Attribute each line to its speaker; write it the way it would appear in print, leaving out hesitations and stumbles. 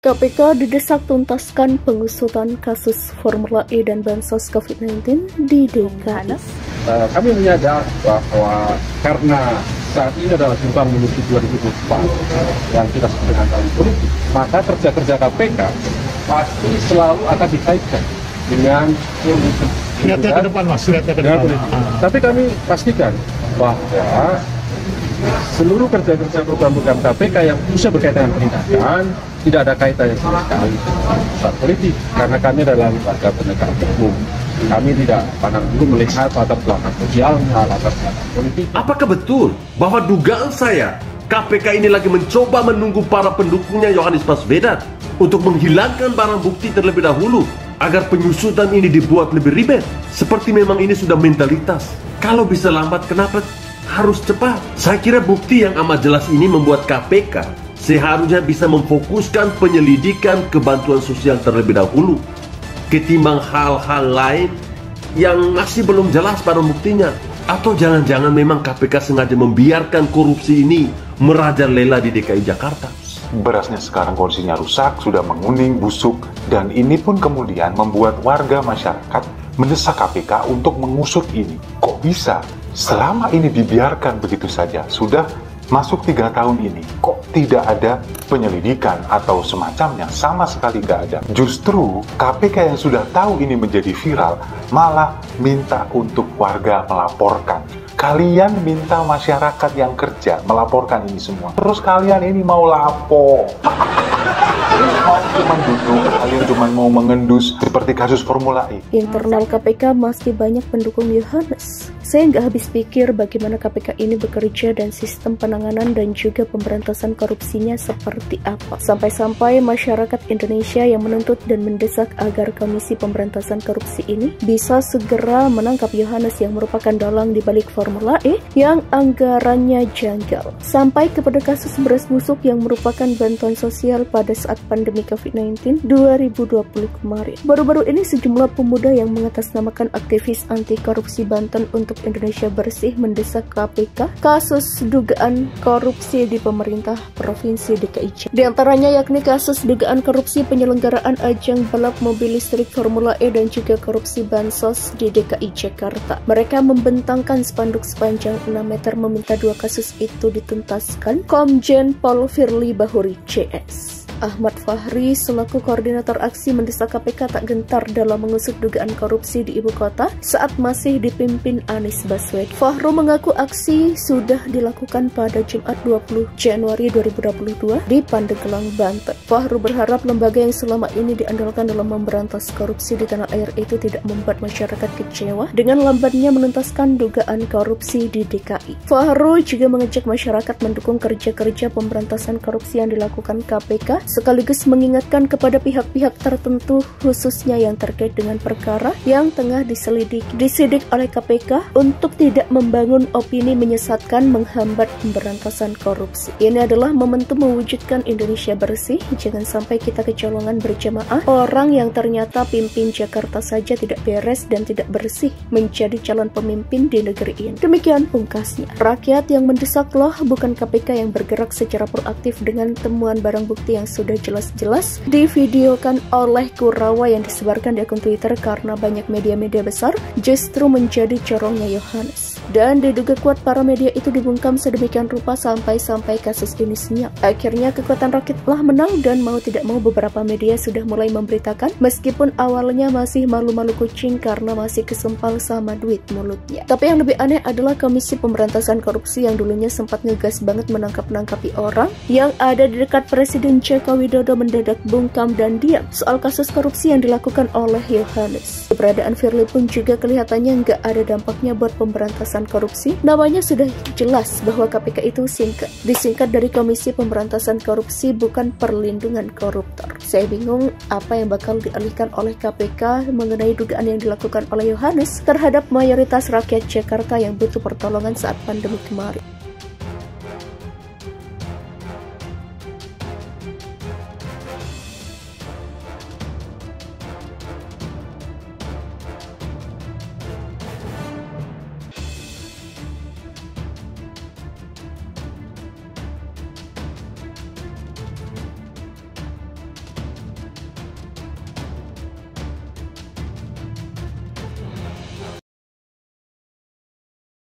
Speaker 1: KPK didesak tuntaskan pengusutan kasus Formula E dan bansos COVID-19 di DKI.
Speaker 2: Kami menyadar bahwa karena saat ini adalah gerbang menuju 2024 yang kita sebut dengan tahun politik, maka kerja-kerja KPK pasti selalu akan dikaitkan dengan
Speaker 3: lihatnya ke depan, Mas, lihatnya ke depan.
Speaker 2: Tapi kami pastikan bahwa seluruh kerja-kerja program-program KPK yang bisa berkaitan dengan penindakan tidak ada kaitannya sama sekali dengan urusan politik, karena kami adalah lembaga penegak hukum. Kami tidak pandang dulu melihat latar belakang sosialnya, latar belakang politik.
Speaker 4: Apakah betul bahwa dugaan saya KPK ini lagi mencoba menunggu para pendukungnya Yohanes Baswedan untuk menghilangkan barang bukti terlebih dahulu agar penyusutan ini dibuat lebih ribet? Seperti memang ini sudah mentalitas. Kalau bisa lambat, kenapa harus cepat? Saya kira bukti yang amat jelas ini membuat KPK seharusnya bisa memfokuskan penyelidikan kebantuan sosial terlebih dahulu ketimbang hal-hal lain yang masih belum jelas barang buktinya. Atau jangan-jangan memang KPK sengaja membiarkan korupsi ini merajalela di DKI Jakarta.
Speaker 5: Berasnya sekarang kondisinya rusak, sudah menguning, busuk, dan ini pun kemudian membuat warga masyarakat mendesak KPK untuk mengusut ini. Kok bisa? Selama ini dibiarkan begitu saja, sudah masuk 3 tahun ini, kok tidak ada penyelidikan atau semacamnya, sama sekali nggak ada. Justru KPK yang sudah tahu ini menjadi viral, malah minta untuk warga melaporkan. Kalian minta masyarakat yang kerja melaporkan ini semua. Terus kalian ini mau lapor. Mau cuma duduk, kalian cuma mau mengendus seperti kasus Formula E.
Speaker 1: Internal KPK masih banyak pendukung Yohanes. Saya nggak habis pikir bagaimana KPK ini bekerja dan sistem penanganan dan juga pemberantasan korupsinya seperti apa. Sampai-sampai masyarakat Indonesia yang menuntut dan mendesak agar Komisi Pemberantasan Korupsi ini bisa segera menangkap Yohanes yang merupakan dalang di balik Formula E yang anggarannya janggal. Sampai kepada kasus beras busuk yang merupakan bantuan sosial pada saat pandemi COVID-19 2020 kemarin. Baru-baru ini sejumlah pemuda yang mengatasnamakan aktivis anti korupsi Banten untuk Indonesia Bersih mendesak KPK kasus dugaan korupsi di pemerintah Provinsi DKI Jakarta. Di antaranya yakni kasus dugaan korupsi penyelenggaraan ajang balap mobil listrik Formula E dan juga korupsi bansos di DKI Jakarta. Mereka membentangkan spanduk sepanjang 6 meter meminta 2 kasus itu dituntaskan. Komjen Pol Firly Bahuri CS. Ahmad Fahri selaku koordinator aksi mendesak KPK tak gentar dalam mengusut dugaan korupsi di ibu kota saat masih dipimpin Anies Baswedan. Fahru mengaku aksi sudah dilakukan pada Jumat 20 Januari 2022 di Pandeglang, Banten. Fahru berharap lembaga yang selama ini diandalkan dalam memberantas korupsi di tanah air itu tidak membuat masyarakat kecewa dengan lambatnya menuntaskan dugaan korupsi di DKI. Fahru juga mengajak masyarakat mendukung kerja-kerja pemberantasan korupsi yang dilakukan KPK, sekaligus mengingatkan kepada pihak-pihak tertentu khususnya yang terkait dengan perkara yang tengah disidik oleh KPK untuk tidak membangun opini menyesatkan menghambat pemberantasan korupsi. Ini adalah momentum mewujudkan Indonesia bersih. Jangan sampai kita kecolongan berjamaah orang yang ternyata pimpin Jakarta saja tidak beres dan tidak bersih menjadi calon pemimpin di negeri ini. Demikian pungkasnya. Rakyat yang mendesak loh, bukan KPK yang bergerak secara proaktif dengan temuan barang bukti yang sudah jelas-jelas divideokan oleh Kurawa yang disebarkan di akun Twitter karena banyak media-media besar justru menjadi corongnya Yohanes. Dan diduga kuat para media itu dibungkam sedemikian rupa sampai kasus ini senyap. Akhirnya kekuatan rakyatlah menang dan mau tidak mau beberapa media sudah mulai memberitakan meskipun awalnya masih malu-malu kucing karena masih kesempal sama duit mulutnya. Tapi yang lebih aneh adalah Komisi Pemberantasan Korupsi yang dulunya sempat ngegas banget menangkap-nangkapi orang yang ada di dekat Presiden Joko Widodo mendadak bungkam dan diam soal kasus korupsi yang dilakukan oleh Yohanes. Keberadaan Firly pun juga kelihatannya nggak ada dampaknya buat pemberantasan korupsi. Namanya sudah jelas bahwa KPK itu disingkat dari Komisi Pemberantasan Korupsi, bukan Perlindungan Koruptor. Saya bingung apa yang bakal dialihkan oleh KPK mengenai dugaan yang dilakukan oleh Yohanes terhadap mayoritas rakyat Jakarta yang butuh pertolongan saat pandemi kemarin.